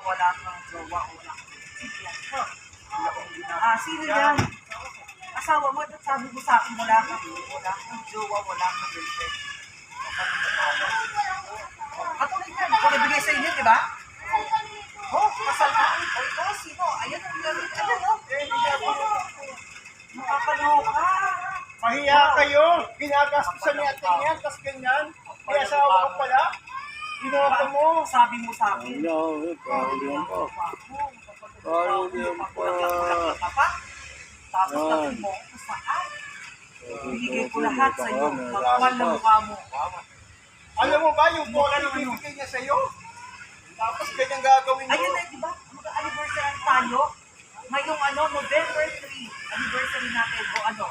wala kang jowa, wala kang sige yan. Sino yan? Asawa mo, at sabi mo sa akin, wala kang jowa, wala kang girlfriend. Katulad yan, ako nabigay sa inyo, di ba? Kasal ka. O ito, sino? Ayan ang gamit. Ayan o. Makakaloka. Mahiya kayo. Ginagastusan niya at ganyan, tas ganyan. May asawa ko pala. Ginoko mo. Sabi mo sa akin. Tapos natin mo kung saan. Bigay ko lahat sa iyo. Magkuhan na mukha mo. Alam mo ba yung bola na bibigay niya sa'yo? Tapos ganyan gagawin mo. Ayun na, di ba? Mag-anniversary tayo. Ngayong November 3. Anniversary natin. O ano?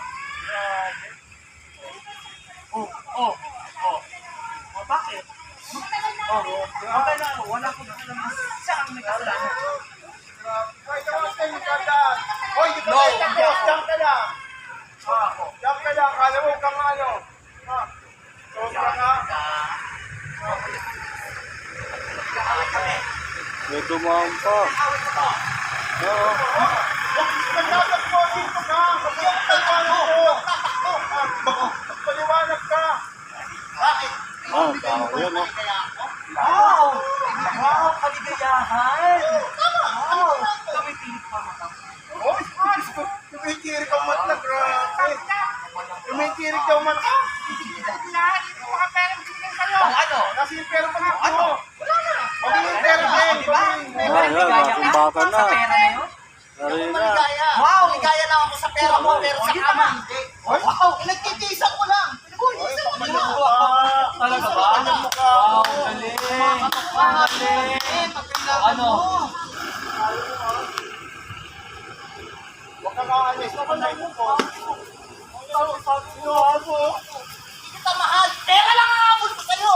Bakit? Okay na. Wala ko na alam. Siya ang may kasalanan. Hoy, tawag kayo magkandaan. Hoy, di ba kayo tapos? Diyan ka lang. Diyan ka lang. Alam mo kang ano. Sobra nga. May dumaan pa. Oo. Magdadag mo dito ka. Paliwanag ka. Bakit? Tao yan, no? Wow! Kaligayahan! Wow! Tumipilit pa mata. Oh, tumikirik ang mata. Grabe. Tumikirik ang mata. Ang ano? Kasi yung pera pa mo. Pagin yung pera din. Yan, bata na. Sa pera na yun? Nari na. Wow! Ligaya lang ako sa pera mo, pero sa kama hindi. Wow! Nagtitiisan ko lang. Talaga ba? Wow! Galing! Galing! Ano? Huwag kang aalis. Kapatay mo po. Hindi kita mahal. Pera lang ang abot ko sa'yo.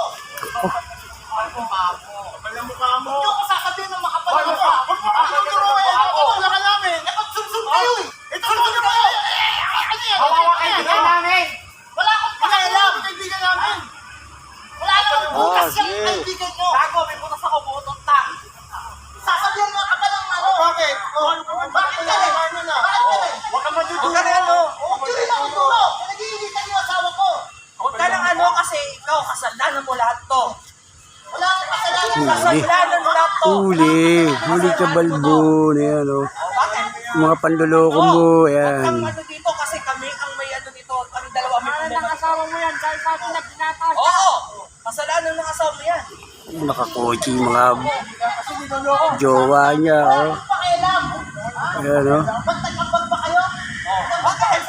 Kapal na mukha mo. Hindi ako sasabihin ng makapal Hoy, na mukha. huwag mo kakaturuan. Wala ka namin. Napagsumsum kayo eh. Ito na kayo. Ano yan? Hawawa kayo bigay namin. Wala akong pakialam. Kaibigan namin. Wala namang butas yung sige. kaibigan nyo. Bago, may butas ako, butot ta. Sasabihin mo ka pa ng ano. Bakit? Bakit ka rin? Bakit na? Bakit ka rin? Huwag ka madudulo. Huwag ka rin, ano? Huwag yun lang uturo. Nag-iinitan yung asawa ko. Huwag ka lang kasi ikaw, kasalanan mo lahat to. Wala akong kasalanan. Kasalanan mo lahat to. Huli ka balbon. Ayan, o. Bakit? Mga panduloko mo. Huwag Ayan. kang dito kasi kami ang may dito. Kami dalawa may problema. asawa mo yan. Dahil sa atin na pinataas. Oo! Kasalanan ng asawa mo yan. Nakakotse yung mga jowa niya, o. Pakialam. Ayan, o. Magtagpag ba kayo? Bakit?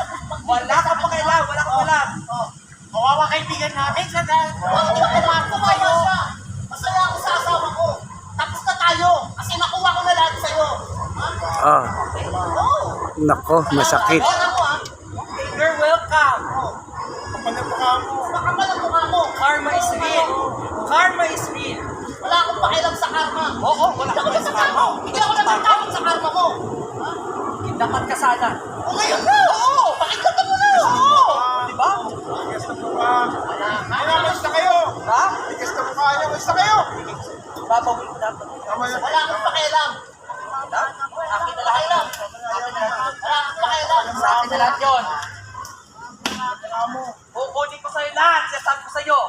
Wala ka pa kailangan, wala ka pala. Kawawa kaibigan namin. Kumarto kayo. Masaya ako sa asawa ko. Tapos na tayo. Kasi nakuha ko na lahat sa'yo. Ah, Oo. nako, masakit. Wala mo ha. You're welcome. Kapal na mukha mo. Makapal ang mukha mo. Karma is real. Karma is real. Wala akong pakialam sa karma. Oo, wala Hindi ka ako pa sa karma. Hindi ako natatakot sa karma mo. Dapat ka sana. O ngayon na. Oo. Pakinggan ka muna. Oo. Di ba? Tigas na mukha. Ano, alis na kayo. Ha? Tigas na mukha niya. Alis na kayo. Babawin ko dapat. Tama yan. Wala akong pakialam. Ha? Akin na pakialam. Wala akong pakialam. Sa akin na lahat yun. Tama mo. Kukunin ko sa'yo lahat. Sasabi ko sa'yo.